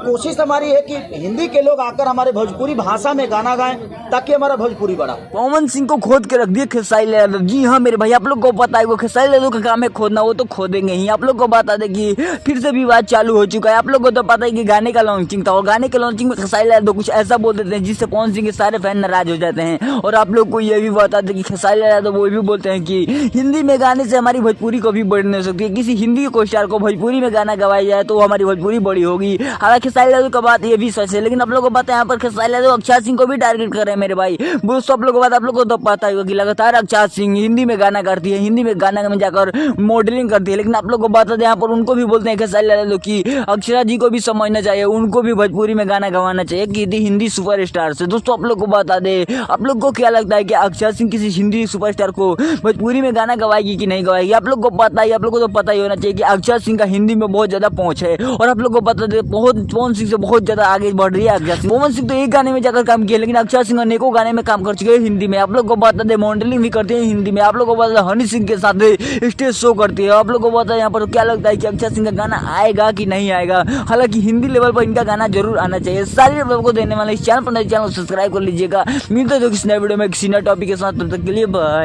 कोशिश हमारी है कि हिंदी के लोग आकर हमारे भोजपुरी भाषा में गाना गाएं ताकि हमारा भोजपुरी बढ़ा। पवन सिंह को खोद के रख दिए खेसारी लाल यादव। जी हाँ मेरे भाई, आप लोग को पता है वो खेसारी लाल का काम है खोदना, वो तो खोदेंगे ही। आप लोग को बता दें कि फिर से विवाद चालू हो चुका है। आप लोग को तो पता है कि गाने का लॉन्चिंग था और गाने के लॉन्चिंग में खेसारी लाल यादव कुछ ऐसा बोल देते हैं जिससे पवन सिंह के सारे फैन नाराज हो जाते हैं। और आप लोग को ये भी बता दें कि खेसारी लाल यादव वो भी बोलते हैं कि हिंदी में गाने से हमारी भोजपुरी को भी बढ़ नहीं सकती है। किसी हिंदी को स्टार को भोजपुरी में गाना गवाया जाए तो हमारी भोजपुरी बड़ी होगी। हालांकि खेसारी लाल का बात ये भी सच है, लेकिन आप लोगों को पता है यहाँ पर खेसारी लाल अक्षय सिंह को भी टारगेट कर रहे हैं मेरे भाई। वो सब लोगों को बात आप लोगों को तो पता ही होगी, लगातार अक्षय सिंह हिंदी में गाना करती है, हिंदी में गाना में जाकर मॉडलिंग करती है। लेकिन आप लोग को बता दें यहाँ पर उनको भी बोलते हैं खेसारी लाल यादव की अक्षरा जी को भी समझना चाहिए, उनको भी भोजपुरी में गाना गवाना चाहिए कि हिंदी सुपरस्टार से। दोस्तों आप लोग को बता दें, आप लोग को क्या लगता है कि अक्षय सिंह किसी हिंदी सुपरस्टार को भोजपुरी में गाना गवाएगी कि नहीं गवाएगी? आप लोग को पता ही, आप लोग को तो पता ही होना चाहिए कि अक्षय सिंह का हिंदी में बहुत ज्यादा पहुंच है। और आप लोग को पता है बहुत पवन सिंह से बहुत ज्यादा आगे बढ़ रही है अक्षय सिंह। पवन सिंह तो एक गाने में जाकर काम किया, लेकिन अक्षय सिंह अनेकों गाने में काम कर चुके हैं हिंदी में। आप लोग को बता दें मॉडलिंग भी करते हैं हिंदी में। आप लोग को बता दें हनी सिंह के साथ स्टेज शो करती है। आप लोग को बता दें यहाँ पर क्या लगता है कि अक्षय सिंह का गाना आएगा कि नहीं आएगा? हालांकि हिंदी लेवल पर इनका गाना जरूर आना चाहिए। सारी आप को देने वाले इस चैनल पर सब्सक्राइब कर लीजिएगा। मिलते हैं किसी नए वीडियो में किसी नए टॉपिक के साथ, तब तक के लिए बाय।